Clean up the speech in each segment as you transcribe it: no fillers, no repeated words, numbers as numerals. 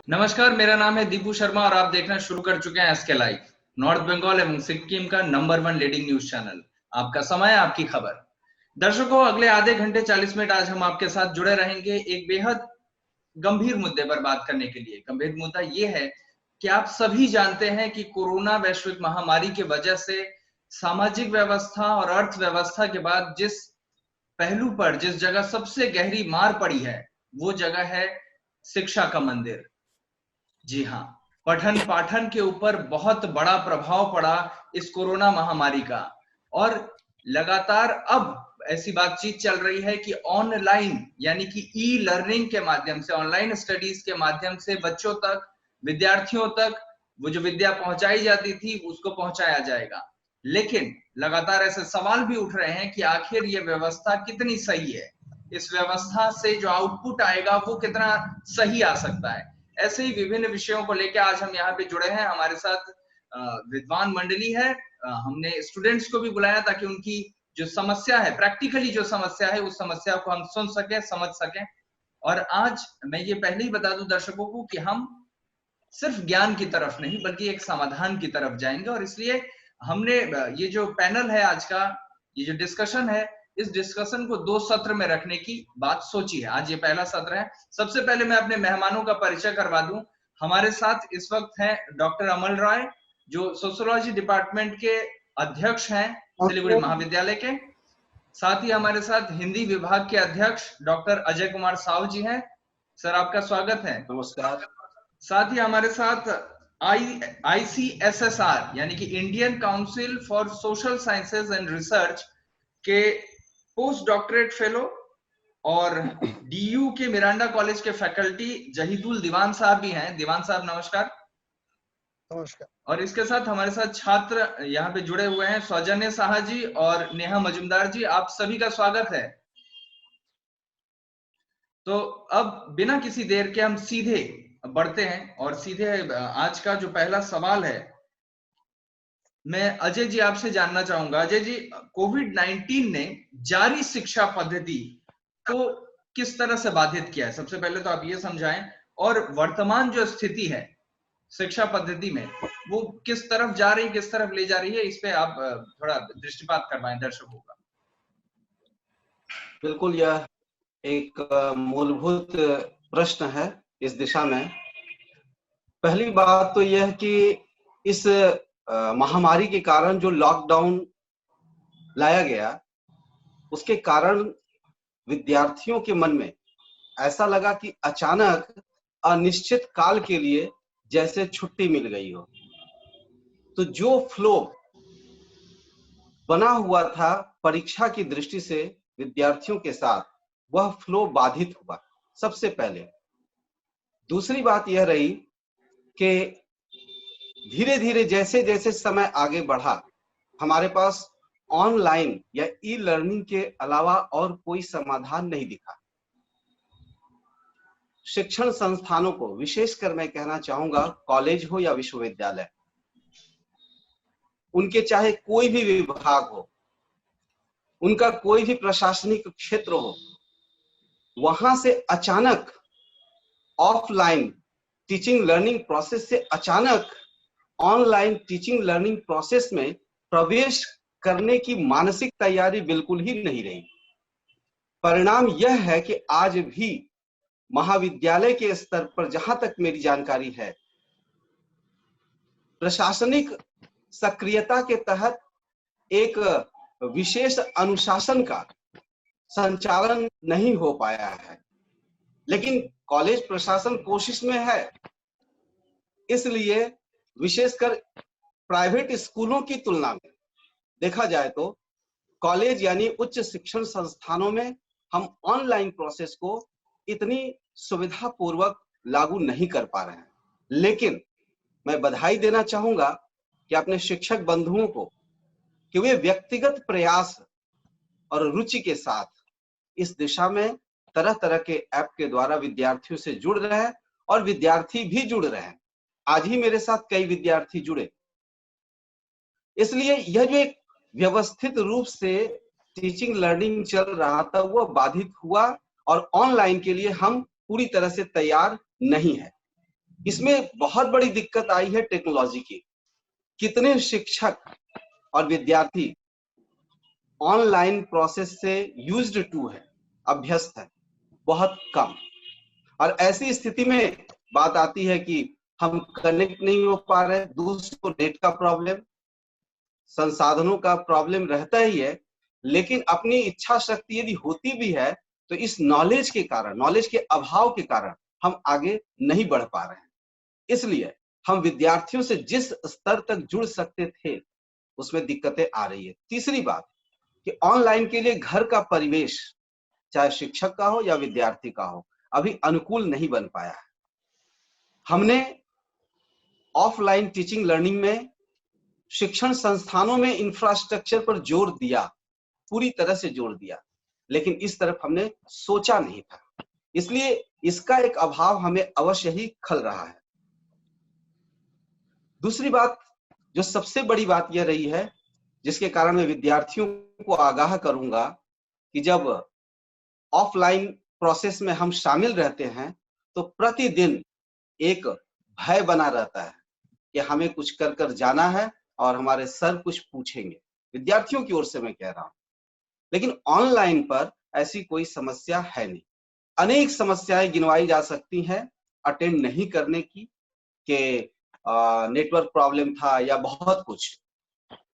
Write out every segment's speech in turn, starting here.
नमस्कार, मेरा नाम है दीपू शर्मा और आप देखना शुरू कर चुके हैं एसके लाइव, नॉर्थ बंगाल एवं सिक्किम का नंबर 1 लीडिंग न्यूज चैनल। आपका समय, आपकी खबर। दर्शकों, अगले आधे घंटे 40 मिनट आज हम आपके साथ जुड़े रहेंगे एक बेहद गंभीर मुद्दे पर बात करने के लिए। गंभीर मुद्दा ये है कि आप सभी जानते हैं कि कोरोना वैश्विक महामारी की वजह से सामाजिक व्यवस्था और अर्थव्यवस्था के बाद जिस पहलू पर, जिस जगह सबसे गहरी मार पड़ी है, वो जगह है शिक्षा का मंदिर। जी हाँ, पठन पाठन के ऊपर बहुत बड़ा प्रभाव पड़ा इस कोरोना महामारी का। और लगातार अब ऐसी बातचीत चल रही है कि ऑनलाइन यानी कि ई लर्निंग के माध्यम से, ऑनलाइन स्टडीज के माध्यम से बच्चों तक, विद्यार्थियों तक वो जो विद्या पहुंचाई जाती थी उसको पहुंचाया जाएगा। लेकिन लगातार ऐसे सवाल भी उठ रहे हैं कि आखिर ये व्यवस्था कितनी सही है, इस व्यवस्था से जो आउटपुट आएगा वो कितना सही आ सकता है। ऐसे ही विभिन्न विषयों को लेकर आज हम यहाँ पे जुड़े हैं। हमारे साथ विद्वान मंडली है। हमने स्टूडेंट्स को भी बुलाया ताकि उनकी जो समस्या है, प्रैक्टिकली जो समस्या है, उस समस्या को हम सुन सकें, समझ सकें। और आज मैं ये पहले ही बता दूं दर्शकों को कि हम सिर्फ ज्ञान की तरफ नहीं बल्कि एक समाधान की तरफ जाएंगे। और इसलिए हमने ये जो पैनल है आज का, ये जो डिस्कशन है, इस डिस्कशन को 2 सत्र में रखने की बात सोची है। आज ये पहला सत्र है। सबसे पहले मैं अपने मेहमानों का परिचय करवा दूं। हमारे साथ इस वक्त हैं डॉक्टर अमल राय, जो सोशियोलॉजी डिपार्टमेंट के अध्यक्ष हैं सिलीगुड़ी महाविद्यालय के। साथ ही हमारे साथ हिंदी विभाग के अध्यक्ष डॉक्टर अजय कुमार साव जी हैं। सर, आपका स्वागत है। नमस्कार। साथ ही हमारे साथ ICSSR यानी कि Indian council for social sciences and research के पोस्ट डॉक्टरेट फेलो और DU के मिरांडा कॉलेज के फैकल्टी जहीदुल दीवान साहब भी हैं। दीवान साहब, नमस्कार। नमस्कार। और इसके साथ हमारे साथ छात्र यहाँ पे जुड़े हुए हैं, सौजन्य साहा जी और नेहा मजुमदार जी। आप सभी का स्वागत है। तो अब बिना किसी देर के हम सीधे बढ़ते हैं और सीधे आज का जो पहला सवाल है, मैं अजय जी आपसे जानना चाहूंगा। अजय जी, कोविड-19 ने जारी शिक्षा पद्धति को किस तरह से बाधित किया है? सबसे पहले तो आप ये समझाएं। और वर्तमान जो स्थिति है शिक्षा पद्धति में, वो किस तरफ जा रही, किस तरफ ले जा रही है, इस पे आप थोड़ा दृष्टिपात करवाएं दर्शकों का। बिल्कुल, यह एक मूलभूत प्रश्न है इस दिशा में। पहली बात तो यह कि इस महामारी के कारण जो लॉकडाउन लाया गया, उसके कारण विद्यार्थियों के मन में ऐसा लगा कि अचानक अनिश्चित काल के लिए जैसे छुट्टी मिल गई हो। तो जो फ्लो बना हुआ था परीक्षा की दृष्टि से विद्यार्थियों के साथ, वह फ्लो बाधित हुआ सबसे पहले। दूसरी बात यह रही कि धीरे धीरे जैसे जैसे समय आगे बढ़ा, हमारे पास ऑनलाइन या ई लर्निंग के अलावा और कोई समाधान नहीं दिखा। शिक्षण संस्थानों को, विशेषकर मैं कहना चाहूंगा कॉलेज हो या विश्वविद्यालय, उनके चाहे कोई भी विभाग हो, उनका कोई भी प्रशासनिक क्षेत्र हो, वहां से अचानक ऑफलाइन टीचिंग लर्निंग प्रोसेस से अचानक ऑनलाइन टीचिंग लर्निंग प्रोसेस में प्रवेश करने की मानसिक तैयारी बिल्कुल ही नहीं रही। परिणाम यह है कि आज भी महाविद्यालय के स्तर पर, जहां तक मेरी जानकारी है, प्रशासनिक सक्रियता के तहत एक विशेष अनुशासन का संचालन नहीं हो पाया है। लेकिन कॉलेज प्रशासन कोशिश में है। इसलिए विशेषकर प्राइवेट स्कूलों की तुलना में देखा जाए तो कॉलेज यानी उच्च शिक्षण संस्थानों में हम ऑनलाइन प्रोसेस को इतनी सुविधापूर्वक लागू नहीं कर पा रहे हैं। लेकिन मैं बधाई देना चाहूंगा कि अपने शिक्षक बंधुओं को कि वे व्यक्तिगत प्रयास और रुचि के साथ इस दिशा में तरह तरह के ऐप के द्वारा विद्यार्थियों से जुड़ रहे हैं और विद्यार्थी भी जुड़ रहे हैं। आज ही मेरे साथ कई विद्यार्थी जुड़े। इसलिए यह जो एक व्यवस्थित रूप से टीचिंग लर्निंग चल रहा था, वह बाधित हुआ और ऑनलाइन के लिए हम पूरी तरह से तैयार नहीं है। इसमें बहुत बड़ी दिक्कत आई है टेक्नोलॉजी की। कितने शिक्षक और विद्यार्थी ऑनलाइन प्रोसेस से यूज्ड टू है, अभ्यस्त है, बहुत कम। और ऐसी स्थिति में बात आती है कि हम कनेक्ट नहीं हो पा रहे, दूसरों नेट का प्रॉब्लम, संसाधनों का प्रॉब्लम रहता ही है, लेकिन अपनी इच्छा शक्ति यदि होती भी है तो इस नॉलेज के कारण, नॉलेज के अभाव के कारण हम आगे नहीं बढ़ पा रहे हैं। इसलिए हम विद्यार्थियों से जिस स्तर तक जुड़ सकते थे उसमें दिक्कतें आ रही है। तीसरी बात कि ऑनलाइन के लिए घर का परिवेश, चाहे शिक्षक का हो या विद्यार्थी का हो, अभी अनुकूल नहीं बन पाया है। हमने ऑफलाइन टीचिंग लर्निंग में शिक्षण संस्थानों में इंफ्रास्ट्रक्चर पर जोर दिया, पूरी तरह से जोर दिया, लेकिन इस तरफ हमने सोचा नहीं था, इसलिए इसका एक अभाव हमें अवश्य ही खल रहा है। दूसरी बात, जो सबसे बड़ी बात यह रही है, जिसके कारण मैं विद्यार्थियों को आगाह करूंगा कि जब ऑफलाइन प्रोसेस में हम शामिल रहते हैं तो प्रतिदिन एक भय बना रहता है कि हमें कुछ कर कर जाना है और हमारे सर कुछ पूछेंगे। विद्यार्थियों की ओर से मैं कह रहा हूं, लेकिन ऑनलाइन पर ऐसी कोई समस्या है नहीं। अनेक समस्याएं गिनवाई जा सकती हैं अटेंड नहीं करने की, कि नेटवर्क प्रॉब्लम था या बहुत कुछ।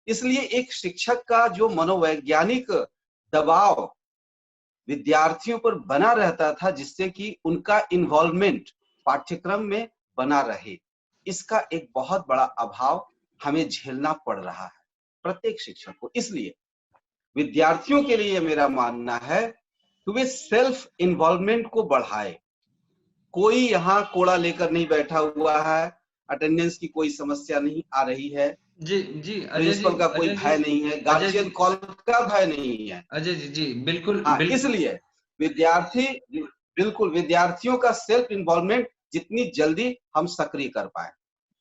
इसलिए एक शिक्षक का जो मनोवैज्ञानिक दबाव विद्यार्थियों पर बना रहता था, जिससे कि उनका इन्वॉल्वमेंट पाठ्यक्रम में बना रहे, इसका एक बहुत बड़ा अभाव हमें झेलना पड़ रहा है प्रत्येक शिक्षक को। इसलिए विद्यार्थियों के लिए मेरा मानना है कि वे सेल्फ इन्वॉल्वमेंट को बढ़ाए। कोई यहाँ कोड़ा लेकर नहीं बैठा हुआ है, अटेंडेंस की कोई समस्या नहीं आ रही है, जी जी अजय जी, प्रिंसिपल का कोई भय नहीं है, अजय गार्जियन जी, कॉल का भय नहीं है। अजय जी जी बिल्कुल हाँ, बिल्कुल। इसलिए बिल्कुल विद्यार्थियों का सेल्फ इन्वॉल्वमेंट जितनी जल्दी हम सक्रिय कर पाए।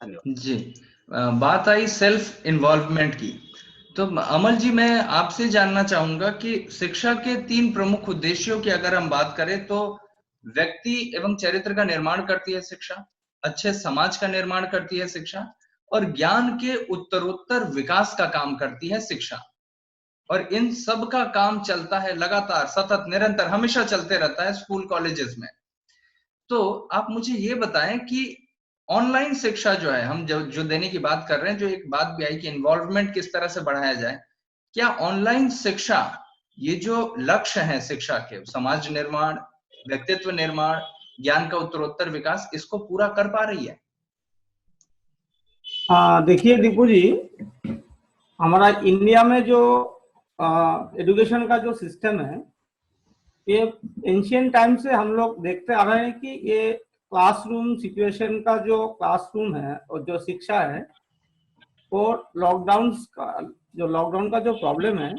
धन्यवाद जी। बात आई सेल्फ इन्वॉल्वमेंट की, तो अमल जी मैं आपसे जानना चाहूंगा कि शिक्षा के 3 प्रमुख उद्देश्यों की अगर हम बात करें तो व्यक्ति एवं चरित्र का निर्माण करती है शिक्षा, अच्छे समाज का निर्माण करती है शिक्षा, और ज्ञान के उत्तरोत्तर विकास का काम करती है शिक्षा। और इन सब का काम चलता है लगातार, सतत, निरंतर, हमेशा चलते रहता है स्कूल कॉलेजेस में। तो आप मुझे ये बताएं कि ऑनलाइन शिक्षा जो है, हम जो देने की बात कर रहे हैं, जो एक बात भी आई कि इन्वॉल्वमेंट किस तरह से बढ़ाया जाए, क्या ऑनलाइन शिक्षा, ये जो लक्ष्य है शिक्षा के, समाज निर्माण, व्यक्तित्व निर्माण, ज्ञान का उत्तरोत्तर विकास, इसको पूरा कर पा रही है? हाँ, देखिए दीपू जी, हमारा इंडिया में जो एजुकेशन का जो सिस्टम है, ये एंशियंट टाइम से हम लोग देखते आ रहे हैं कि ये क्लासरूम सिचुएशन का जो क्लासरूम है और जो शिक्षा है, वो लॉकडाउन का जो प्रॉब्लम है,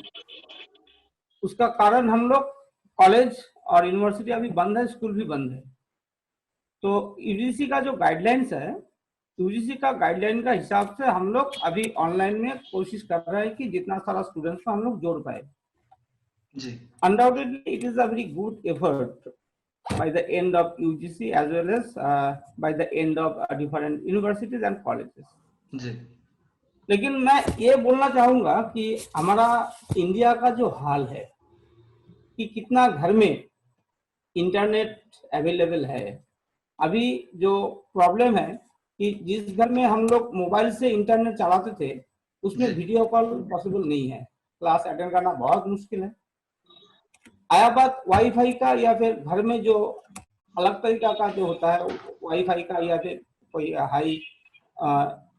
उसका कारण हम लोग कॉलेज और यूनिवर्सिटी अभी बंद है, स्कूल भी बंद है। तो यूजीसी का जो गाइडलाइंस है, यूजीसी का गाइडलाइन का हिसाब से हम लोग अभी ऑनलाइन में कोशिश कर रहे हैं कि जितना सारा स्टूडेंट्स को हम लोग जोड़ पाए। जी, Undoubtedly, it is a very good effort by the end of UGC as well as by the end of different universities and colleges. जी, लेकिन मैं ये बोलना चाहूंगा कि हमारा इंडिया का जो हाल है कि कितना घर में इंटरनेट अवेलेबल है, अभी जो प्रॉब्लम है कि जिस घर में हम लोग मोबाइल से इंटरनेट चलाते थे उसमें जी। वीडियो कॉल पॉसिबल नहीं है, क्लास अटेंड करना बहुत मुश्किल है। आया बात वाईफाई का, या फिर घर में जो अलग तरीका का जो होता है वाईफाई का, या फिर कोई हाई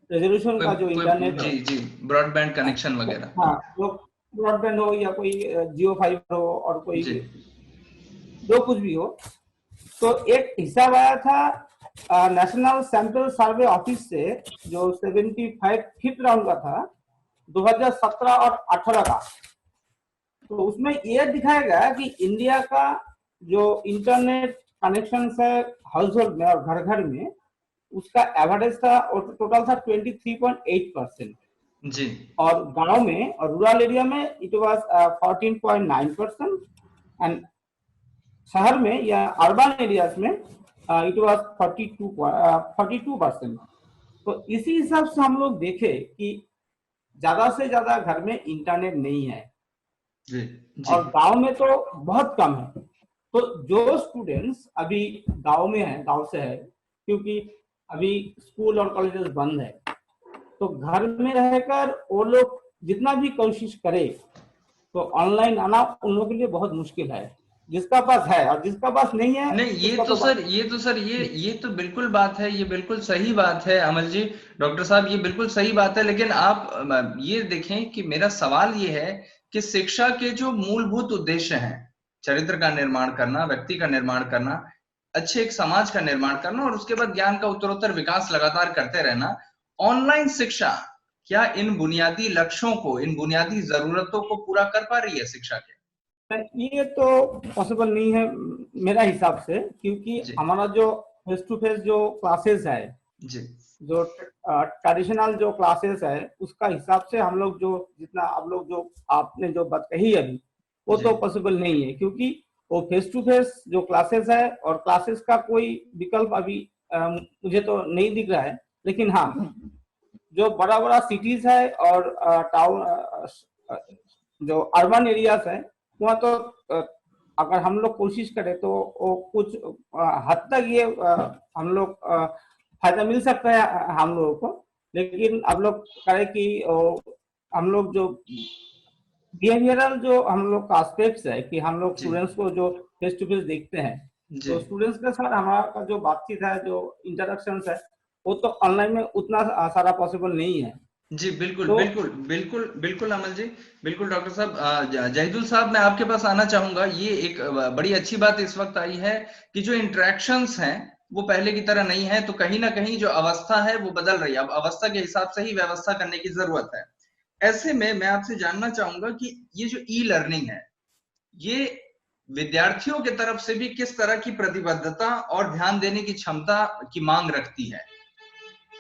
रेजोल्यूशन का जो इंटरनेट, जी जी, ब्रॉडबैंड कनेक्शन वगैरह। हाँ, वो ब्रॉडबैंड हो या कोई जियो फाइबर हो और कोई जी, जो कुछ भी हो। तो एक हिसाब आया था नेशनल सैंपल सर्वे ऑफिस से, जो 75 फिफ्थ राउंड का था 2017 और 18 का। तो उसमें यह दिखाया गया कि इंडिया का जो इंटरनेट कनेक्शन है हाउस होल्ड में और घर घर में, उसका एवरेज था और टोटल था 23.8%। जी, और गांव में और रूरल एरिया में इट वाज 14.9%, एंड शहर में या अर्बन एरियाज में इट वाज 42%। तो इसी हिसाब से हम लोग देखे कि ज्यादा से ज्यादा घर में इंटरनेट नहीं है जी जी और गांव में तो बहुत कम है। तो जो स्टूडेंट्स अभी गांव में है, गांव से है, क्योंकि अभी स्कूल और कॉलेजेस बंद है, तो घर में रहकर वो लोग जितना भी कोशिश करे तो ऑनलाइन आना उन लोगों के लिए बहुत मुश्किल है, जिसका पास है। और जिसका पास नहीं है नहीं, उसका तो ये तो बिल्कुल बात है, ये बिल्कुल सही बात है अमल जी, डॉक्टर साहब ये बिल्कुल सही बात है। लेकिन आप ये देखें कि मेरा सवाल ये है कि शिक्षा के जो मूलभूत उद्देश्य हैं, चरित्र का निर्माण करना, व्यक्ति का निर्माण करना, अच्छे एक समाज का निर्माण करना और उसके बाद ज्ञान का उत्तरोत्तर विकास लगातार करते रहना, ऑनलाइन शिक्षा क्या इन बुनियादी लक्ष्यों को, इन बुनियादी जरूरतों को पूरा कर पा रही है शिक्षा के? ये तो पॉसिबल नहीं है मेरा हिसाब से, क्योंकि जी हमारा जो फेस टू फेस जो क्लासेस है, जी जो ट्रेडिशनल जो क्लासेस है, उसका हिसाब से हम लोग जो जितना आप लोग जो आपने जो बात कही अभी, वो जी तो पॉसिबल नहीं है, क्योंकि वो फेस टू फेस जो क्लासेस है और क्लासेस का कोई विकल्प अभी मुझे तो नहीं दिख रहा है। लेकिन हाँ, जो बड़ा बड़ा सिटीज है और टाउन जो अर्बन एरियाज है, वहाँ तो अगर हम लोग कोशिश करें तो वो कुछ हद तक ये हम लोग फायदा मिल सकता है हम लोगों को। लेकिन अब लोग करें कि हम लोग जो बिहेवियरल जो हम लोग का एस्पेक्ट्स है कि हम लोग जी स्टूडेंट्स को जो फेस टू फेस देखते हैं, जी तो स्टूडेंट्स के साथ हमारा जो बातचीत है, जो इंटरेक्शन है, वो तो ऑनलाइन में उतना सारा पॉसिबल नहीं है। जी बिल्कुल तो बिल्कुल बिल्कुल बिल्कुल अमल जी, बिल्कुल डॉक्टर साहब। जहीदुल साहब, मैं आपके पास आना चाहूंगा। ये एक बड़ी अच्छी बात इस वक्त आई है कि जो इंटरेक्शंस हैं वो पहले की तरह नहीं है, तो कहीं ना कहीं जो अवस्था है वो बदल रही है। अब अवस्था के हिसाब से ही व्यवस्था करने की जरूरत है। ऐसे में मैं आपसे जानना चाहूंगा कि ये जो ई लर्निंग है, ये विद्यार्थियों की तरफ से भी किस तरह की प्रतिबद्धता और ध्यान देने की क्षमता की मांग रखती है?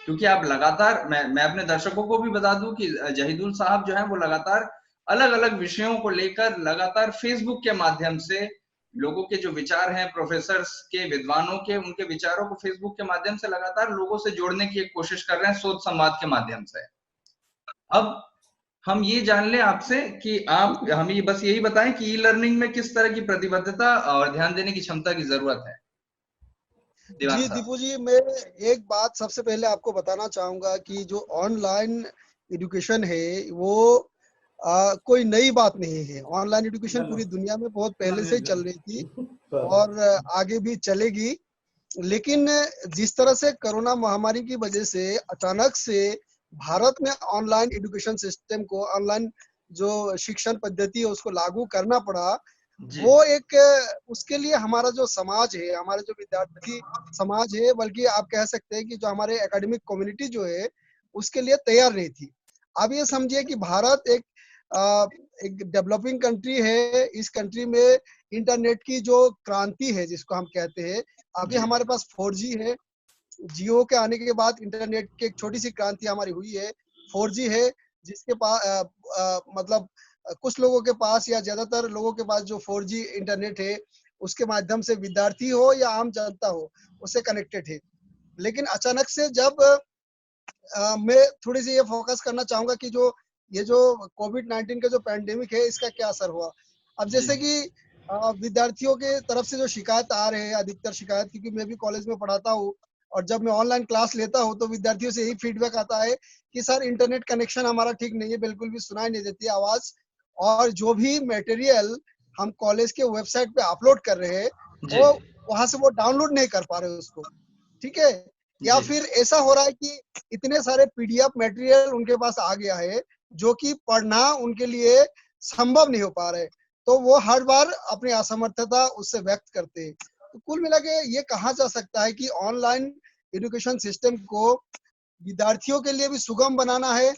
क्योंकि आप लगातार, मैं अपने दर्शकों को भी बता दूं कि जहीदुल साहब जो है वो लगातार अलग अलग विषयों को लेकर लगातार फेसबुक के माध्यम से लोगों के जो विचार हैं, प्रोफेसर्स के, विद्वानों के, उनके विचारों को फेसबुक के माध्यम से लगातार लोगों से जोड़ने की एक कोशिश कर रहे हैं, सोच संवाद के माध्यम से। अब हम ये जान लें आपसे कि आप हमें बस यही बताएं कि ई लर्निंग में किस तरह की प्रतिबद्धता और ध्यान देने की क्षमता की जरूरत है, दीवान जी साहब। दीपू जी, मैं एक बात सबसे पहले आपको बताना चाहूंगा कि जो ऑनलाइन एजुकेशन है वो कोई नई बात नहीं है। ऑनलाइन एजुकेशन पूरी दुनिया में बहुत पहले से ही चल रही थी और आगे भी चलेगी। लेकिन जिस तरह से कोरोना महामारी की वजह से अचानक से भारत में ऑनलाइन एजुकेशन सिस्टम को, ऑनलाइन जो शिक्षण पद्धति है उसको लागू करना पड़ा, जी वो एक उसके लिए हमारा जो समाज है, हमारे जो विद्यार्थी समाज है, बल्कि आप कह सकते हैं कि जो हमारे एकेडमिक कम्युनिटी जो है उसके लिए तैयार नहीं थी। अब ये समझिए कि भारत एक डेवलपिंग कंट्री है। इस कंट्री में इंटरनेट की जो क्रांति है जिसको हम कहते हैं, अभी जी हमारे पास 4G है। जियो के आने के बाद इंटरनेट की एक छोटी सी क्रांति हमारी हुई है। 4G है जिसके पास मतलब कुछ लोगों के पास या ज्यादातर लोगों के पास जो 4G इंटरनेट है उसके माध्यम से विद्यार्थी हो या आम जनता हो उससे कनेक्टेड है। लेकिन अचानक से जब मैं थोड़ी सी ये फोकस करना चाहूंगा कि जो ये जो कोविड-19 का जो पैंडेमिक है इसका क्या असर हुआ। अब जी जैसे कि विद्यार्थियों के तरफ से जो शिकायत आ रहे हैं, अधिकतर शिकायत, क्योंकि मैं भी कॉलेज में पढ़ाता हूँ और जब मैं ऑनलाइन क्लास लेता हूँ तो विद्यार्थियों से यही फीडबैक आता है कि सर इंटरनेट कनेक्शन हमारा ठीक नहीं है, बिल्कुल भी सुनाई नहीं देती आवाज, और जो भी मटेरियल हम कॉलेज के वेबसाइट पे अपलोड कर रहे हैं जी वो वहां से वो डाउनलोड नहीं कर पा रहे उसको। ठीक है। या जी फिर ऐसा हो रहा है कि इतने सारे पीडीएफ मटेरियल उनके पास आ गया है जो कि पढ़ना उनके लिए संभव नहीं हो पा रहे, तो वो हर बार अपनी असमर्थता उससे व्यक्त करते हैं। तो कुल मिला के ये कहा जा सकता है कि ऑनलाइन एजुकेशन सिस्टम को विद्यार्थियों के लिए भी सुगम बनाना है,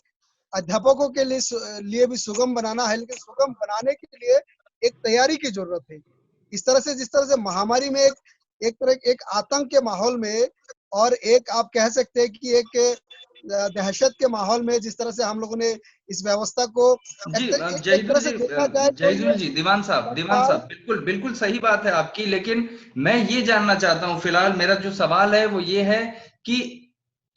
अध्यापकों के लिए भी सुगम बनाना है, लेकिन सुगम बनाने के लिए एक तैयारी की जरूरत है। इस तरह से, जिस तरह से महामारी में एक तरह एक आतंक के माहौल में और एक आप कह सकते हैं कि एक दहशत के माहौल में जिस तरह से हम लोगों ने इस व्यवस्था को जी एक तरह से देखा जाए तो जयदुल जी, दीवान साहब बिल्कुल बिल्कुल सही बात है आपकी, लेकिन मैं ये जानना चाहता हूँ, फिलहाल मेरा जो सवाल है वो ये है कि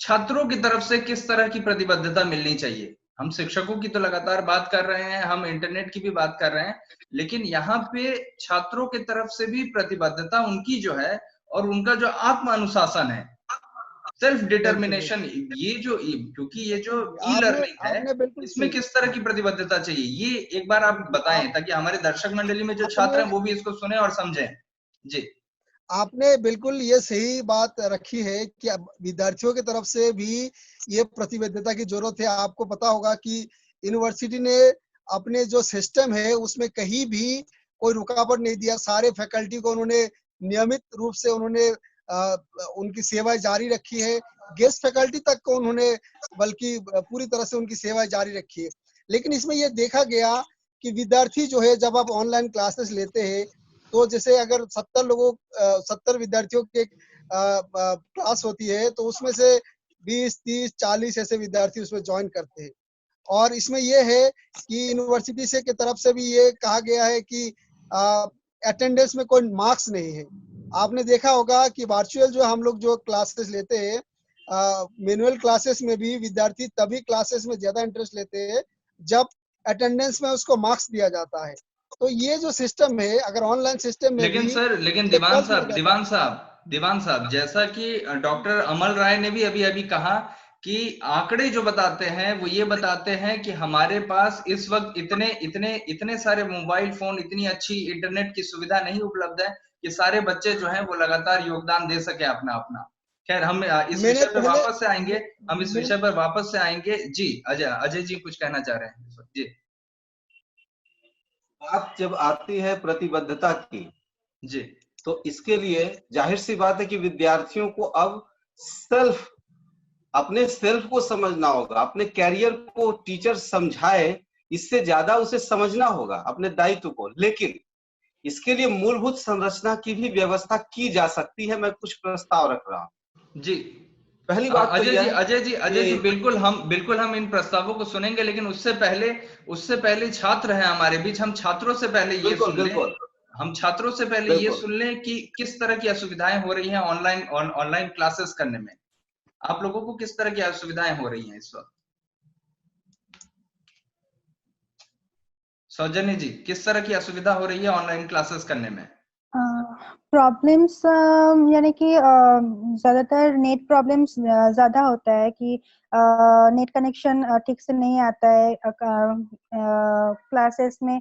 छात्रों की तरफ से किस तरह की प्रतिबद्धता मिलनी चाहिए। हम शिक्षकों की तो लगातार बात कर रहे हैं, हम इंटरनेट की भी बात कर रहे हैं, लेकिन यहाँ पे छात्रों की तरफ से भी प्रतिबद्धता उनकी जो है और उनका जो आत्म अनुशासन है, सेल्फ डिटर्मिनेशन, क्योंकि ये जो ई लर्निंग है, आपने बिल्कुल इसमें सही किस तरह की प्रतिबद्धता चाहिए, ये एक बार आप बताएं ताकि हमारे दर्शक मंडली में जो छात्र हैं वो भी इसको सुने और समझें। जी, आपने बिल्कुल ये सही बात रखी है कि अब विद्यार्थियों की तरफ से भी ये प्रतिबद्धता की जरूरत है। आपको पता होगा कि यूनिवर्सिटी ने अपने जो सिस्टम है उसमें कहीं भी कोई रुकावट नहीं दिया। सारे फैकल्टी को उन्होंने नियमित रूप से उन्होंने उनकी सेवाएं जारी रखी है। गेस्ट फैकल्टी तक को उन्होंने बल्कि पूरी तरह से उनकी सेवाएं जारी रखी है। लेकिन इसमें यह देखा गया कि विद्यार्थी जो है, जब आप ऑनलाइन क्लासेस लेते हैं तो जैसे अगर 70 विद्यार्थियों की क्लास होती है तो उसमें से 20, 30, 40 ऐसे विद्यार्थी उसमें ज्वाइन करते हैं। और इसमें यह है कि यूनिवर्सिटी से की तरफ से भी ये कहा गया है कि अटेंडेंस में कोई मार्क्स नहीं है। आपने देखा होगा कि वर्चुअल जो हम लोग जो क्लासेस लेते हैं, मैनुअल क्लासेस में भी विद्यार्थी तभी क्लासेस में ज्यादा इंटरेस्ट लेते हैं जब अटेंडेंस में उसको मार्क्स दिया जाता है। तो ये जो सिस्टम है, अगर ऑनलाइन सिस्टम में लेकिन भी सर, लेकिन दीवान साहब, जैसा कि डॉक्टर अमल राय ने भी अभी अभी कहा कि आंकड़े जो बताते हैं वो ये बताते हैं कि हमारे पास इस वक्त इतने सारे मोबाइल फोन, इतनी अच्छी इंटरनेट की सुविधा नहीं उपलब्ध है कि सारे बच्चे जो हैं वो लगातार योगदान दे सके अपना अपना। खैर, हम इस विषय पर वापस से आएंगे, जी अजय जी कुछ कहना चाह रहे हैं जी। बात जब आती है प्रतिबद्धता की जी, तो इसके लिए जाहिर सी बात है कि विद्यार्थियों को अब अपने सेल्फ को समझना होगा। अपने कैरियर को टीचर समझाए, इससे ज्यादा उसे समझना होगा अपने दायित्व को। लेकिन इसके लिए मूलभूत संरचना की भी व्यवस्था की जा सकती है। मैं कुछ प्रस्ताव रख रहा हूं। जी, पहली बात तो अजय जी बिल्कुल हम इन प्रस्तावों को सुनेंगे, लेकिन उससे पहले छात्र हैं हमारे बीच। हम छात्रों से पहले ये सुन लें कि किस तरह की असुविधाएं हो रही हैं ऑनलाइन क्लासेस करने में। आप लोगों को किस तरह की असुविधाएं हो रही हैं इस वक्त? सौजन्य जी, किस तरह की असुविधा हो रही है ऑनलाइन क्लासेस करने में? प्रॉब्लम्स यानी कि ज्यादातर नेट प्रॉब्लम्स ज्यादा होता है कि नेट कनेक्शन ठीक से नहीं आता है क्लासेस में।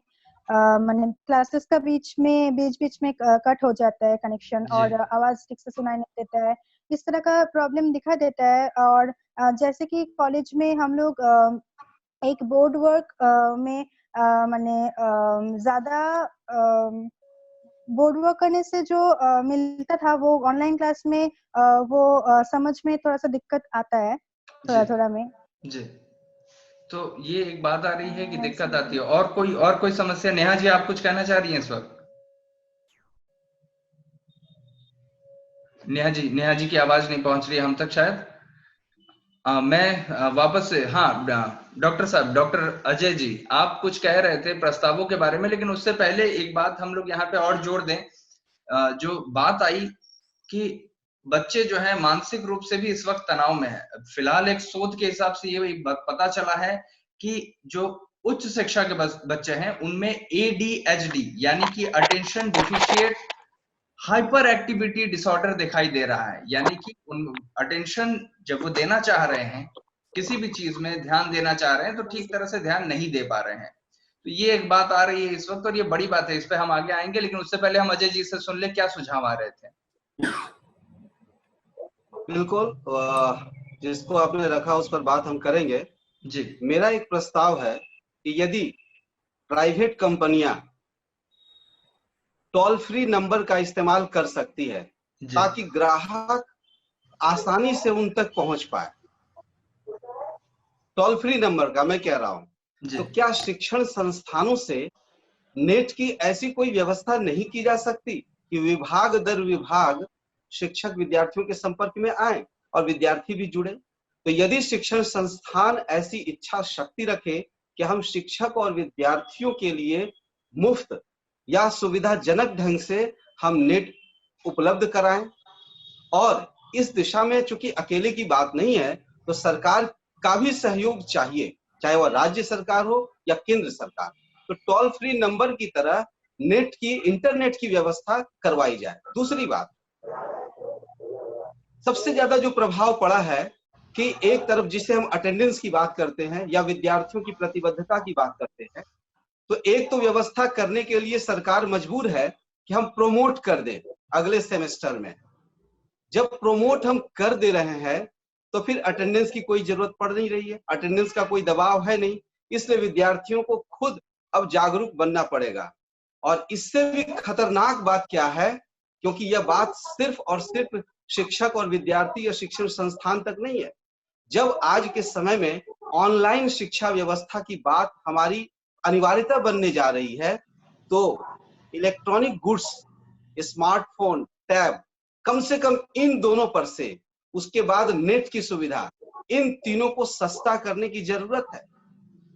माने क्लासेस का बीच में कट हो जाता है कनेक्शन और आवाज ठीक से सुनाई नहीं देता है। इस तरह का प्रॉब्लम दिखा देता है। और जैसे कि कॉलेज में हम लोग एक बोर्ड वर्क में माने ज्यादा बोर्ड वर्क करने से जो मिलता था वो ऑनलाइन क्लास में वो समझ में थोड़ा सा दिक्कत आता है थोड़ा में जी। तो ये एक बात आ रही है कि दिक्कत आती है। और कोई समस्या? नेहा जी, आप कुछ कहना चाह रही हैं इस वक्त? नेहा जी की आवाज नहीं पहुंच रही है हम तक शायद। मैं वापस से, हाँ डॉक्टर साहब, डॉक्टर अजय जी, आप कुछ कह रहे थे प्रस्तावों के बारे में, लेकिन उससे पहले एक बात हम लोग यहाँ पे और जोड़ दें। जो बात आई कि बच्चे जो है मानसिक रूप से भी इस वक्त तनाव में है। फिलहाल एक शोध के हिसाब से ये पता चला है कि जो उच्च शिक्षा के बच्चे हैं उनमें ADHD यानी कि attention deficit hyper activity disorder दिखाई दे रहा है। यानी कि उन अटेंशन जब वो देना चाह रहे हैं, किसी भी चीज में ध्यान देना चाह रहे हैं, तो ठीक तरह से ध्यान नहीं दे पा रहे हैं। तो ये एक बात आ रही है इस वक्त और ये बड़ी बात है। इस पे हम आगे आएंगे, लेकिन उससे पहले हम अजय जी से सुन ले क्या सुझाव आ रहे थे। बिल्कुल, जिसको आपने रखा उस पर बात हम करेंगे जी। मेरा एक प्रस्ताव है कि यदि प्राइवेट कंपनियां टोल फ्री नंबर का इस्तेमाल कर सकती है ताकि ग्राहक आसानी से उन तक पहुंच पाए। टोल फ्री नंबर का मैं कह रहा हूं, तो क्या शिक्षण संस्थानों से नेट की ऐसी कोई व्यवस्था नहीं की जा सकती कि विभाग दर विभाग शिक्षक विद्यार्थियों के संपर्क में आए और विद्यार्थी भी जुड़े? तो यदि शिक्षण संस्थान ऐसी इच्छा शक्ति रखे कि हम शिक्षक और विद्यार्थियों के लिए मुफ्त या सुविधाजनक ढंग से हम नेट उपलब्ध कराएं, और इस दिशा में चूंकि अकेले की बात नहीं है, तो सरकार का भी सहयोग चाहिए, चाहे वह राज्य सरकार हो या केंद्र सरकार। तो टोल फ्री नंबर की तरह इंटरनेट की व्यवस्था करवाई जाए। दूसरी बात, सबसे ज्यादा जो प्रभाव पड़ा है कि एक तरफ जिसे हम अटेंडेंस की बात करते हैं या विद्यार्थियों की प्रतिबद्धता की बात करते हैं, तो एक तो व्यवस्था करने के लिए सरकार मजबूर है कि हम प्रोमोट कर दें अगले सेमेस्टर में। जब प्रोमोट हम कर दे रहे हैं तो फिर अटेंडेंस की कोई जरूरत पड़ नहीं रही है, अटेंडेंस का कोई दबाव है नहीं, इसलिए विद्यार्थियों को खुद अब जागरूक बनना पड़ेगा। और इससे भी खतरनाक बात क्या है, क्योंकि यह बात सिर्फ और सिर्फ शिक्षक और विद्यार्थी या शिक्षण संस्थान तक नहीं है। जब आज के समय में ऑनलाइन शिक्षा व्यवस्था की बात हमारी अनिवार्यता बनने जा रही है, तो इलेक्ट्रॉनिक गुड्स, स्मार्टफोन, टैब, कम से कम इन दोनों पर से, उसके बाद नेट की सुविधा, इन तीनों को सस्ता करने की जरूरत है।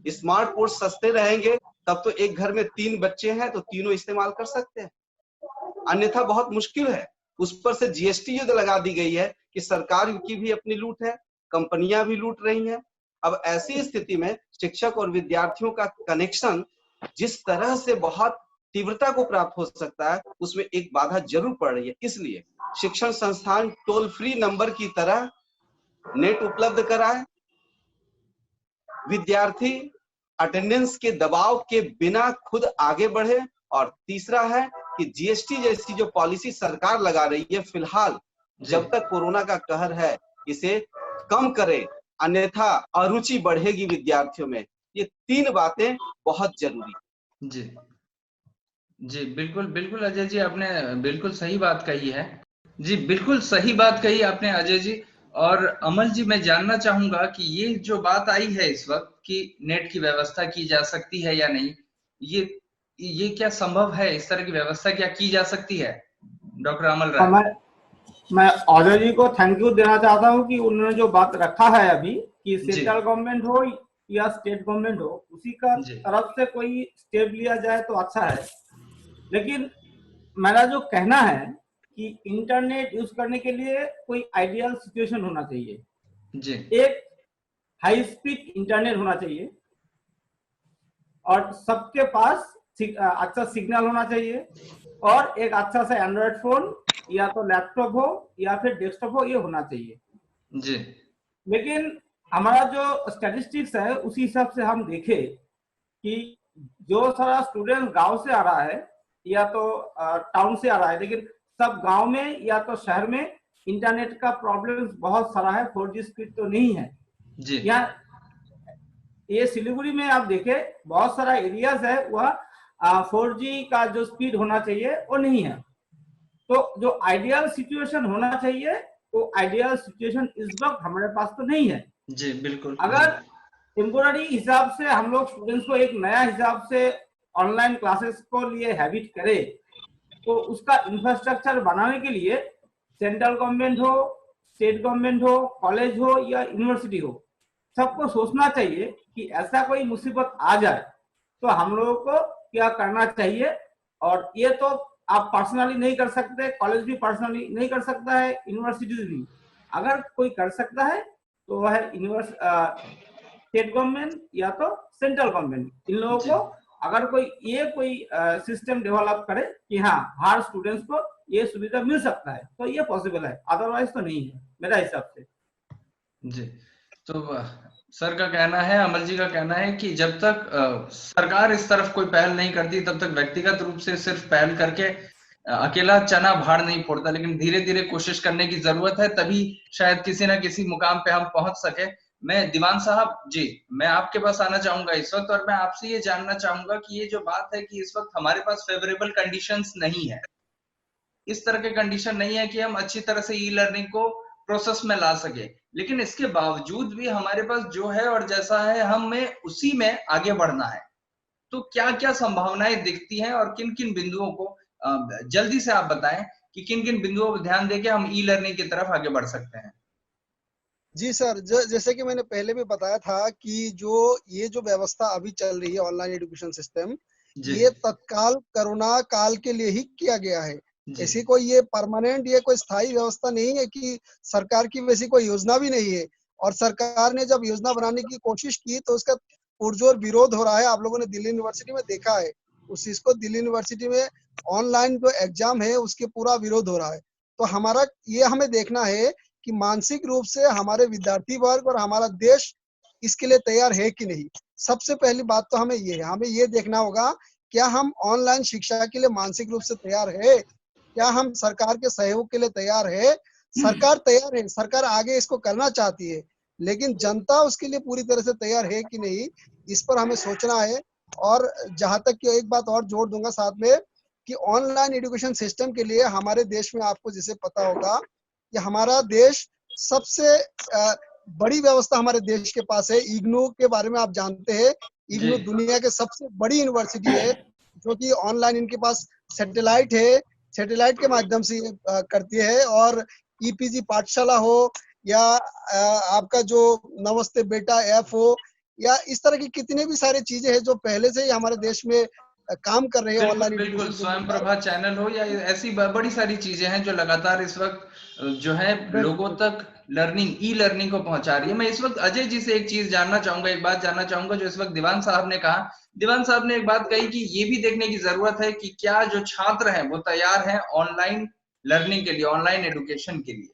स्मार्टफोन सस्ते रहेंगे तब तो एक घर में 3 बच्चे हैं तो तीनों इस्तेमाल कर सकते हैं, अन्यथा बहुत मुश्किल है। उस पर से जीएसटी जो लगा दी गई है कि सरकार की भी अपनी लूट है, कंपनियां भी लूट रही हैं। अब ऐसी स्थिति में शिक्षक और विद्यार्थियों का कनेक्शन जिस तरह से बहुत तीव्रता को प्राप्त हो सकता है, उसमें एक बाधा जरूर पड़ रही है। इसलिए शिक्षण संस्थान टोल फ्री नंबर की तरह नेट उपलब्ध कराए, विद्यार्थी अटेंडेंस के दबाव के बिना खुद आगे बढ़े, और तीसरा है कि जीएसटी जैसी जो पॉलिसी सरकार लगा रही है फिलहाल, जब तक कोरोना का कहर है, इसे कम करे, अन्यथा अरुचि बढ़ेगी विद्यार्थियों में। ये 3 बातें बहुत जरूरी। जी जी, बिल्कुल बिल्कुल अजय जी, आपने बिल्कुल सही बात कही है। जी बिल्कुल सही बात कही आपने अजय जी। और अमल जी, मैं जानना चाहूंगा कि ये जो बात आई है इस वक्त कि नेट की व्यवस्था की जा सकती है या नहीं, ये क्या संभव है? इस तरह की व्यवस्था क्या की जा सकती है, डॉक्टर अमल राय? मैं अजय जी को थैंक यू देना चाहता हूं कि उन्होंने जो बात रखा है अभी कि सेंट्रल गवर्नमेंट हो या स्टेट गवर्नमेंट हो, उसी का तरफ से कोई स्टेप लिया जाए तो अच्छा है। लेकिन मेरा जो कहना है कि इंटरनेट यूज करने के लिए कोई आइडियल सिचुएशन होना चाहिए जी। एक हाई स्पीड इंटरनेट होना चाहिए और सबके पास अच्छा सिग्नल होना चाहिए, और एक अच्छा सा एंड्रॉइड फोन या तो लैपटॉप हो या फिर डेस्कटॉप हो, ये होना चाहिए जी। लेकिन हमारा जो स्टैटिस्टिक्स है उसी हिसाब से हम देखें कि जो सारा स्टूडेंट गांव से आ रहा है या तो टाउन से आ रहा है, लेकिन सब गांव में या तो शहर में इंटरनेट का प्रॉब्लम बहुत सारा है, 4G स्पीड तो नहीं है जी। यहाँ ये सिलीगुड़ी में आप देखें बहुत सारा एरियाज है वह 4G का जो स्पीड होना चाहिए वो नहीं है। तो जो आइडियल सिचुएशन होना चाहिए वो आइडियल सिचुएशन इस वक्त हमारे पास तो नहीं है। जी बिल्कुल। अगर टेम्पोररी हिसाब से हम लोग स्टूडेंट्स को एक नया हिसाब से ऑनलाइन क्लासेस को लिए हैबिट करे, तो उसका इंफ्रास्ट्रक्चर बनाने के लिए सेंट्रल गवर्नमेंट हो, स्टेट गवर्नमेंट हो, कॉलेज हो या यूनिवर्सिटी हो, सबको सोचना चाहिए कि ऐसा कोई मुसीबत आ जाए तो हम लोगों को क्या करना चाहिए। और ये तो आप पर्सनली नहीं कर सकते, कॉलेज भी पर्सनली नहीं कर सकता है, यूनिवर्सिटीज भी। अगर कोई कर सकता है तो वह स्टेट गवर्नमेंट या तो सेंट्रल गवर्नमेंट, इन लोगों को अगर कोई सिस्टम डेवलप करे कि हाँ हर स्टूडेंट्स को ये सुविधा मिल सकता है तो ये पॉसिबल है, अदरवाइज तो नहीं है मेरा हिसाब से। जी, तो सर का कहना है, अमल जी का कहना है कि जब तक सरकार इस तरफ कोई पहल नहीं करती तब तक व्यक्तिगत रूप से सिर्फ पहल करके अकेला चना भाड़ नहीं फोड़ता, लेकिन धीरे धीरे कोशिश करने की जरूरत है, तभी शायद किसी ना किसी मुकाम पे हम पहुंच सके। मैं दीवान साहब जी, मैं आपके पास आना चाहूंगा इस वक्त, और मैं आपसे ये जानना चाहूंगा कि ये जो बात है कि इस वक्त हमारे पास फेवरेबल कंडीशंस नहीं है, इस तरह के कंडीशन नहीं है कि हम अच्छी तरह से ई लर्निंग को प्रोसेस में ला सके, लेकिन इसके बावजूद भी हमारे पास जो है और जैसा है हमें उसी में आगे बढ़ना है। तो क्या क्या संभावनाएं दिखती हैं और किन किन बिंदुओं को जल्दी से आप बताएं कि किन किन बिंदुओं पर ध्यान देके हम ई लर्निंग की तरफ आगे बढ़ सकते हैं। जी सर, जैसे कि मैंने पहले भी बताया था कि ये जो व्यवस्था अभी चल रही है ऑनलाइन एजुकेशन सिस्टम, जी ये तत्काल कोरोना काल के लिए ही किया गया है। जी ऐसी कोई ये परमानेंट ये कोई स्थायी व्यवस्था नहीं है कि सरकार की वैसी कोई योजना भी नहीं है। और सरकार ने जब योजना बनाने की कोशिश की तो उसका पुरजोर विरोध हो रहा है। आप लोगों ने दिल्ली यूनिवर्सिटी में देखा है, उस चीज को दिल्ली यूनिवर्सिटी में ऑनलाइन जो एग्जाम है उसके पूरा विरोध हो रहा है। तो हमारा ये हमें देखना है कि मानसिक रूप से हमारे विद्यार्थी वर्ग और हमारा देश इसके लिए तैयार है कि नहीं। सबसे पहली बात तो हमें ये देखना होगा, क्या हम ऑनलाइन शिक्षा के लिए मानसिक रूप से तैयार है? क्या हम सरकार के सहयोग के लिए तैयार है? सरकार तैयार है, सरकार आगे इसको करना चाहती है, लेकिन जनता उसके लिए पूरी तरह से तैयार है कि नहीं, इस पर हमें सोचना है। और जहां तक कि एक बात और जोड़ दूंगा साथ में, कि ऑनलाइन एजुकेशन सिस्टम के लिए हमारे देश में, आपको जैसे पता होगा कि हमारा देश सबसे बड़ी व्यवस्था हमारे देश के पास है। इग्नू के बारे में आप जानते हैं, इग्नू जी दुनिया के सबसे बड़ी यूनिवर्सिटी है, जो कि ऑनलाइन इनके पास सैटेलाइट है, सैटेलाइट के माध्यम से ये करती है। और ईपीजी पाठशाला हो या आपका जो नमस्ते बेटा ऐप हो, या इस तरह की कितने भी सारे चीजें हैं जो पहले से ही हमारे देश में काम कर रहे हैं बिल्कुल ऑनलाइन बिल्कुल, एजुकेशन को स्वयं लेकर। प्रभा चैनल हो या ऐसी बड़ी सारी चीजें हैं जो लगातार इस वक्त जो है लोगों बिल्कुल। तक लर्निंग ई लर्निंग को पहुंचा रही है। मैं इस वक्त अजय जी से एक चीज जानना चाहूंगा, एक बात जानना चाहूंगा जो इस वक्त दीवान साहब ने कहा। दीवान साहब ने एक बात कही कि ये भी देखने की जरूरत है कि क्या जो छात्र हैं वो तैयार हैं ऑनलाइन लर्निंग के लिए, ऑनलाइन एडुकेशन के लिए।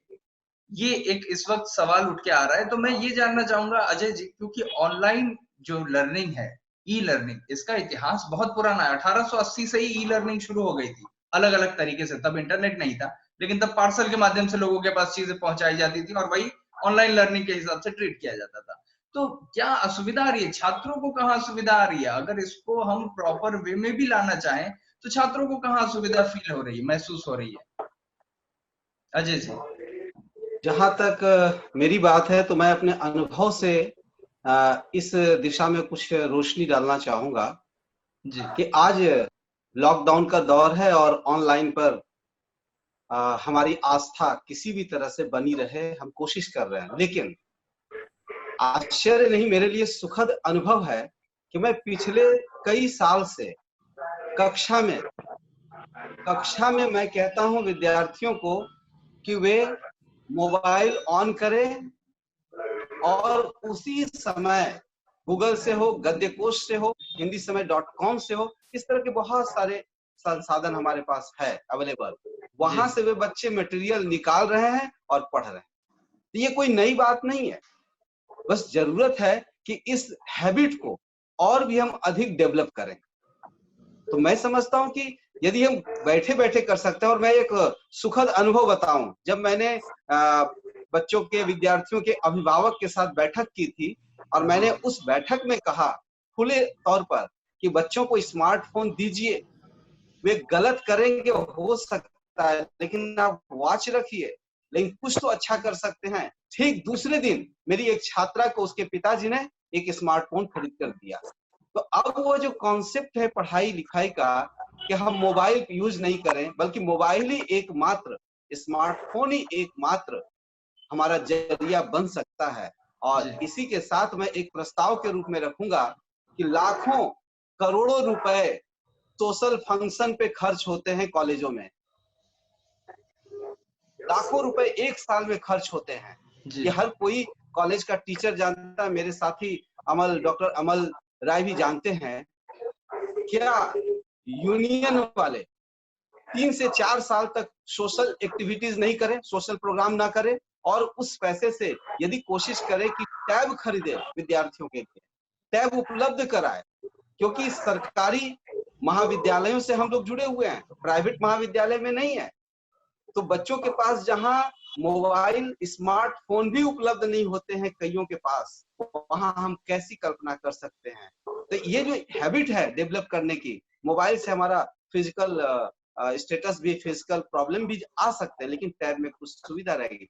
ये एक इस वक्त सवाल उठ के आ रहा है, तो मैं ये जानना चाहूंगा अजय जी, क्योंकि ऑनलाइन जो लर्निंग है, ई लर्निंग, इसका इतिहास बहुत पुराना है। 1880 से ही ई लर्निंग शुरू हो गई थी, अलग अलग तरीके से। तब इंटरनेट नहीं था, लेकिन तब पार्सल के माध्यम से लोगों के पास चीजें पहुंचाई जाती थी और वही ऑनलाइन लर्निंग के हिसाब से ट्रीट किया जाता था। तो क्या असुविधा आ रही है छात्रों को? कहाँ असुविधा आ रही है? अगर इसको हम प्रॉपर वे में भी लाना चाहें तो छात्रों को कहाँ असुविधा फील हो रही है, महसूस हो रही है? अजय जी। जहां तक मेरी बात है तो मैं अपने अनुभव से इस दिशा में कुछ रोशनी डालना चाहूंगा जी कि आज लॉकडाउन का दौर है और ऑनलाइन पर हमारी आस्था किसी भी तरह से बनी रहे, हम कोशिश कर रहे हैं। लेकिन आश्चर्य नहीं, मेरे लिए सुखद अनुभव है कि मैं पिछले कई साल से कक्षा में मैं कहता हूं विद्यार्थियों को कि वे मोबाइल ऑन करें और उसी समय गूगल से हो, गद्यकोश से हो, हिंदी समय .com से हो, इस तरह के बहुत सारे संसाधन हमारे पास है अवेलेबल। वहां से वे बच्चे मटेरियल निकाल रहे हैं और पढ़ रहे हैं। तो ये कोई नई बात नहीं है, बस जरूरत है कि इस हैबिट को और भी हम अधिक डेवलप करें। तो मैं समझता हूं कि यदि हम बैठे बैठे कर सकते हैं, और मैं एक सुखद अनुभव बताऊं, जब मैंने बच्चों के, विद्यार्थियों के अभिभावक के साथ बैठक की थी और मैंने उस बैठक में कहा खुले तौर पर कि बच्चों को स्मार्टफोन दीजिए, वे गलत करेंगे हो सकता है, लेकिन आप वॉच रखिए, लेकिन कुछ तो अच्छा कर सकते हैं। ठीक दूसरे दिन मेरी एक छात्रा को उसके पिताजी ने एक स्मार्टफोन खरीद कर दिया। तो अब वो जो कॉन्सेप्ट है पढ़ाई लिखाई का कि हम मोबाइल यूज नहीं करें, बल्कि मोबाइल ही एकमात्र, स्मार्टफोन ही एकमात्र हमारा जरिया बन सकता है। और इसी के साथ मैं एक प्रस्ताव के रूप में रखूंगा कि लाखों करोड़ों रुपए सोशल फंक्शन पे खर्च होते हैं कॉलेजों में, लाखों रुपए एक साल में खर्च होते हैं। ये हर कोई कॉलेज का टीचर जानता है, मेरे साथी डॉक्टर अमल राय भी जानते हैं। क्या यूनियन वाले 3 से 4 साल तक सोशल एक्टिविटीज नहीं करें, सोशल प्रोग्राम ना करें, और उस पैसे से यदि कोशिश करें कि टैब खरीदे विद्यार्थियों के लिए, टैब उपलब्ध कराए, क्योंकि सरकारी महाविद्यालयों से हम लोग जुड़े हुए हैं, प्राइवेट महाविद्यालय में नहीं है। तो बच्चों के पास जहां मोबाइल, स्मार्टफोन भी उपलब्ध नहीं होते हैं कईयों के पास, वहां हम कैसी कल्पना कर सकते हैं। तो ये जो हैबिट है डेवलप करने की, मोबाइल से हमारा फिजिकल स्टेटस भी, फिजिकल प्रॉब्लम भी आ सकते हैं, लेकिन टैब में कुछ सुविधा रहेगी।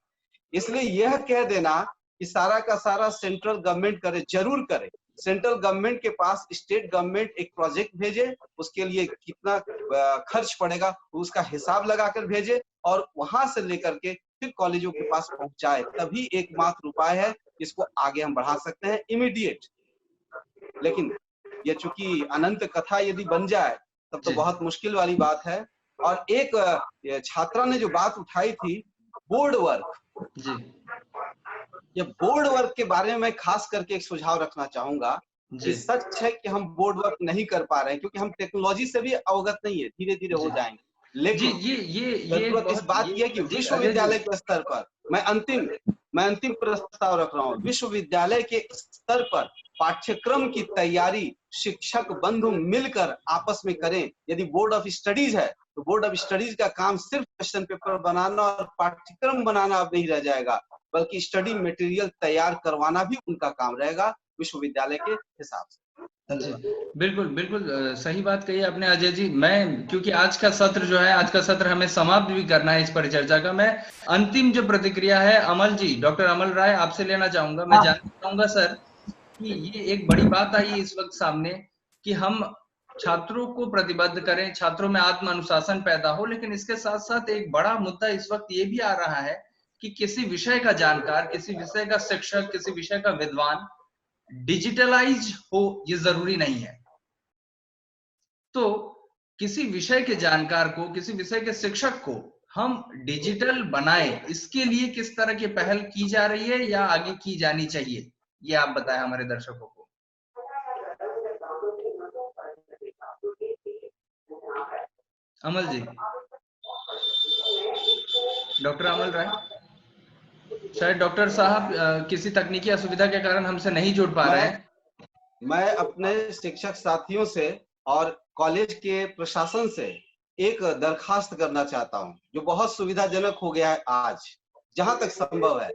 इसलिए यह कह देना कि सारा का सारा सेंट्रल गवर्नमेंट करे, जरूर करे। सेंट्रल गवर्नमेंट के पास स्टेट गवर्नमेंट एक प्रोजेक्ट भेजे, उसके लिए कितना खर्च पड़ेगा उसका हिसाब लगाकर भेजे, और वहां से लेकर के फिर कॉलेजों के पास पहुंचाए, तभी एकमात्र उपाय है इसको आगे हम बढ़ा सकते हैं इमीडिएट। लेकिन ये चूंकि अनंत कथा यदि बन जाए तब तो जी। बहुत मुश्किल वाली बात है। और एक छात्रा ने जो बात उठाई थी बोर्ड वर्क, जी ये बोर्ड वर्क के बारे में मैं खास करके एक सुझाव रखना चाहूंगा कि जी सच है कि हम बोर्ड वर्क नहीं कर पा रहे हैं क्योंकि हम टेक्नोलॉजी से भी अवगत नहीं है, धीरे धीरे हो जी जाएंगे। जी लेकिन ये एक जरूरत इस बहुत बात की है कि जी अजय विश्वविद्यालय जी के स्तर पर मैं अंतिम प्रस्ताव रख रहा हूँ, विश्वविद्यालय के स्तर पर पाठ्यक्रम की तैयारी शिक्षक बंधु मिलकर आपस में करें। यदि बोर्ड ऑफ स्टडीज है तो बोर्ड ऑफ स्टडीज का काम सिर्फ क्वेश्चन पेपर बनाना और पाठ्यक्रम बनाना अब नहीं रह जाएगा, बल्कि स्टडी मटेरियल तैयार करवाना भी उनका काम रहेगा विश्वविद्यालय के हिसाब से। जी बिल्कुल बिल्कुल सही बात कही आपने अजय जी। मैं क्योंकि आज का सत्र जो है, आज का सत्र हमें समाप्त भी करना है इस परिचर्चा का, मैं अंतिम जो प्रतिक्रिया है अमल जी, डॉक्टर अमल राय आपसे लेना चाहूंगा। मैं जानना चाहूंगा सर कि ये एक बड़ी बात आई है इस वक्त सामने कि हम छात्रों को प्रतिबद्ध करें, छात्रों में आत्म अनुशासन पैदा हो, लेकिन इसके साथ साथ एक बड़ा मुद्दा इस वक्त ये भी आ रहा है कि किसी विषय का जानकार, किसी विषय का शिक्षक, किसी विषय का विद्वान डिजिटलाइज हो ये जरूरी नहीं है। तो किसी विषय के जानकार को, किसी विषय के शिक्षक को हम डिजिटल बनाएं, इसके लिए किस तरह की पहल की जा रही है या आगे की जानी चाहिए, ये आप बताएं हमारे दर्शकों को। अमल जी, डॉक्टर अमल राय, शायद डॉक्टर साहब किसी तकनीकी असुविधा के कारण हमसे नहीं जुड़ पा रहे हैं। मैं अपने शिक्षक साथियों से और कॉलेज के प्रशासन से एक दरखास्त करना चाहता हूं, जो बहुत सुविधाजनक हो गया है आज, जहां तक संभव है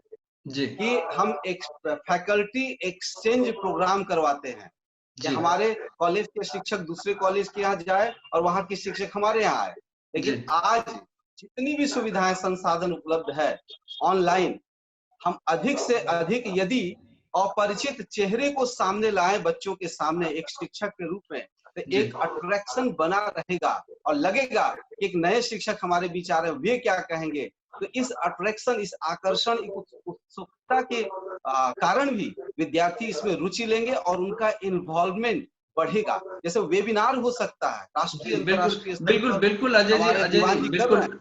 जी कि हम एक फैकल्टी एक्सचेंज प्रोग्राम करवाते हैं कि जी हमारे कॉलेज के शिक्षक दूसरे कॉलेज के यहाँ जाए और वहां के शिक्षक हमारे यहाँ आए। लेकिन जी आज जितनी भी सुविधाएं संसाधन उपलब्ध है ऑनलाइन, हम अधिक से अधिक यदि अपरिचित चेहरे को सामने लाए बच्चों के सामने एक शिक्षक के रूप में, तो जी एक अट्रैक्शन बना रहेगा और लगेगा कि एक नए शिक्षक हमारे बीच आ रहे हैं, वे क्या कहेंगे। तो इस अट्रैक्शन, इस आकर्षण, उत्सुकता के कारण भी विद्यार्थी इसमें रुचि लेंगे और उनका इन्वॉल्वमेंट बढ़ेगा। जैसे वेबिनार हो सकता है राष्ट्रीय बिल्कुल अंतर्राष्ट्रीय स्तर बिल्कुल पर, बिल्कुल अजय जी, हमारे अजय दीवान जी जी कर बिल्कुल रहे हैं।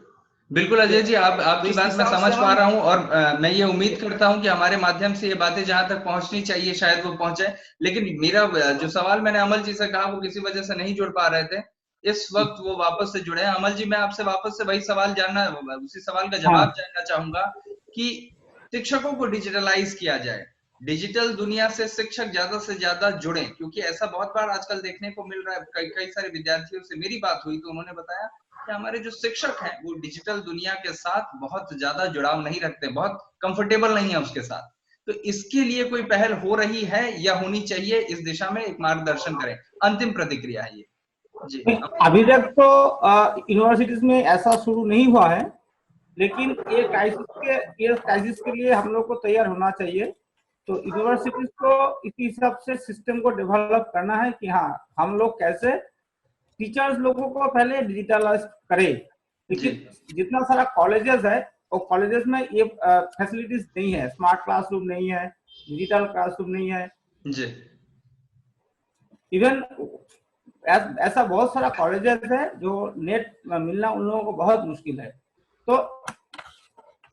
बिल्कुल अजय जी, तो आपकी इस बात मैं हिसाब समझ से पा हम रहा हूं और मैं ये उम्मीद करता हूं कि हमारे माध्यम से ये बातें जहां तक पहुंचनी चाहिए शायद वो पहुंचे। लेकिन मेरा जो सवाल मैंने अमल जी से कहा वो किसी वजह से नहीं जुड़ पा रहे थे, इस वक्त वो वापस से जुड़े हैं। अमल जी, मैं आपसे वापस से वही सवाल जानना, उसी सवाल का जवाब जानना चाहूंगा कि शिक्षकों को डिजिटलाइज किया जाए, डिजिटल दुनिया से शिक्षक ज्यादा से ज्यादा जुड़े, क्योंकि ऐसा बहुत बार आजकल देखने को मिल रहा है। कई सारे विद्यार्थियों से मेरी बात हुई तो उन्होंने बताया कि हमारे जो शिक्षक हैं वो डिजिटल दुनिया के साथ बहुत ज्यादा जुड़ाव नहीं रखते, बहुत कंफर्टेबल नहीं है उसके साथ। तो इसके लिए कोई पहल हो रही है या होनी चाहिए, इस दिशा में एक मार्गदर्शन करें। अंतिम प्रतिक्रिया है ये जी। अभी तक तो यूनिवर्सिटीज में ऐसा शुरू नहीं हुआ है, लेकिन ये क्राइसिस के लिए हम लोग को तैयार होना चाहिए। तो यूनिवर्सिटीज को इस हिसाब से सिस्टम को डेवलप करना है कि हाँ, हम लोग कैसे टीचर्स लोगों को पहले डिजिटलाइज करें। लेकिन जितना सारा कॉलेजेस है वो कॉलेजेस में ये फैसिलिटीज नहीं है, स्मार्ट क्लासरूम नहीं है, डिजिटल क्लासरूम नहीं है जी इवन ऐसा बहुत सारा कॉलेजेस है जो नेट मिलना उन लोगों को बहुत मुश्किल है। तो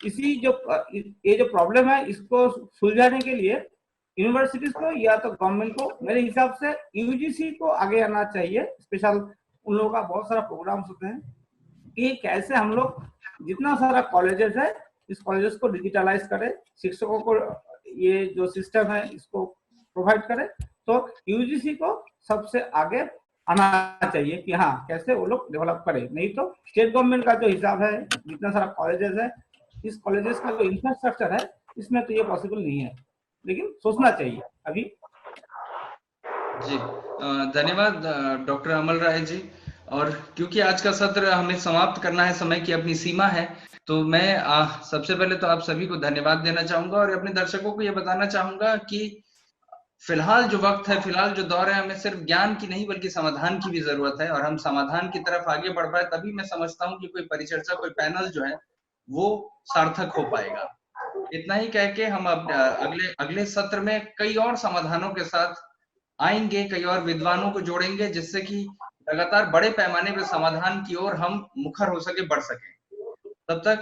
इसी ये जो प्रॉब्लम है इसको सुलझाने के लिए यूनिवर्सिटीज को या तो गवर्नमेंट को, मेरे हिसाब से यूजीसी को आगे आना चाहिए। स्पेशल उन लोगों का बहुत सारा प्रोग्राम्स होते हैं कि कैसे हम लोग जितना सारा कॉलेजेस है इस कॉलेजेस को डिजिटलाइज करें, शिक्षकों को ये जो सिस्टम है इसको प्रोवाइड करें। तो यूजीसी को सबसे आगे आना चाहिए कि हाँ कैसे वो लोग डेवलप करें। नहीं तो स्टेट गवर्नमेंट का जो हिसाब है, जितना सारा कॉलेजेस है, इस कॉलेजेस का जो इंफ्रास्ट्रक्चर है इसमें तो ये पॉसिबल नहीं है, लेकिन सोचना चाहिए अभी। जी धन्यवाद डॉक्टर अमल राय जी। और क्योंकि आज का सत्र हमें समाप्त करना है, समय की अपनी सीमा है, तो मैं सबसे पहले तो आप सभी को धन्यवाद देना चाहूंगा और अपने दर्शकों को ये बताना चाहूंगा कि फिलहाल जो वक्त है, फिलहाल जो दौर है, हमें सिर्फ ज्ञान की नहीं बल्कि समाधान की भी जरूरत है। और हम समाधान की तरफ आगे बढ़ पाए तभी मैं समझता हूँ कि कोई परिचर्चा, कोई पैनल जो है वो सार्थक हो पाएगा। इतना ही कह के हम अब अगले सत्र में कई और समाधानों के साथ आएंगे, कई और विद्वानों को जोड़ेंगे, जिससे कि लगातार बड़े पैमाने पर समाधान की ओर हम मुखर हो सके, बढ़ सके। तब तक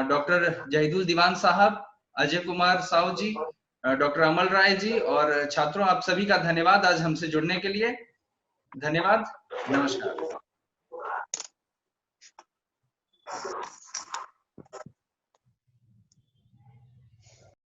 डॉक्टर जहीदुल दीवान साहब, अजय कुमार साहू जी, डॉक्टर अमल राय जी और छात्रों, आप सभी का धन्यवाद आज हमसे जुड़ने के लिए। धन्यवाद, नमस्कार।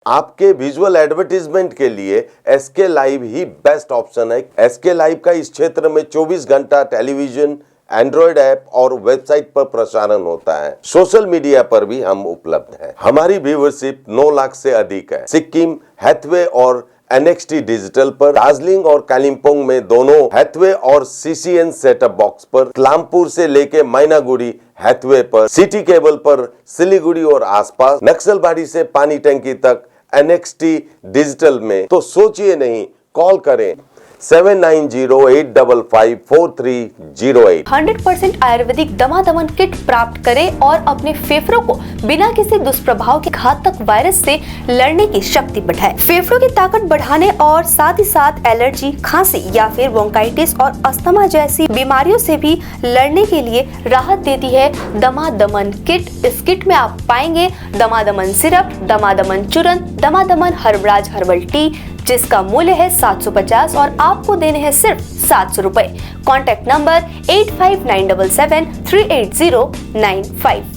आपके विजुअल एडवर्टीजमेंट के लिए एसके लाइव ही बेस्ट ऑप्शन है। एसके लाइव का इस क्षेत्र में 24 घंटा टेलीविजन, एंड्रॉइड ऐप और वेबसाइट पर प्रसारण होता है। सोशल मीडिया पर भी हम उपलब्ध हैं। हमारी व्यूवरशिप 9 लाख से अधिक है। सिक्किम, हैथवे और NXT डिजिटल पर, दार्जिलिंग और कालिम्पोंग में दोनों हैथवे और CCN सेटअप बॉक्स पर, क्लामपुर से लेके मैनागुड़ी हैथवे पर, सिटी केबल पर, सिलीगुड़ी और आसपास, नक्सलबाड़ी से पानी टंकी तक NXT डिजिटल में। तो सोचिए नहीं, कॉल करें 7908554308। 100% आयुर्वेदिक दमादमन किट प्राप्त करें और अपने फेफड़ों को बिना किसी दुष्प्रभाव के घातक वायरस से लड़ने की शक्ति बढ़ाएं। फेफड़ों की ताकत बढ़ाने और साथ ही साथ एलर्जी, खांसी या फिर ब्रोंकाइटिस और अस्थमा जैसी बीमारियों से भी लड़ने के लिए राहत देती है दमादमन किट। इस किट में आप पाएंगे दमादमन सिरप, दमादमन चूर्ण, दमादमन हर्बराज हर्बल टी, जिसका मूल्य है 750 और आपको देने हैं सिर्फ 700 रुपए। Contact number 8597738095।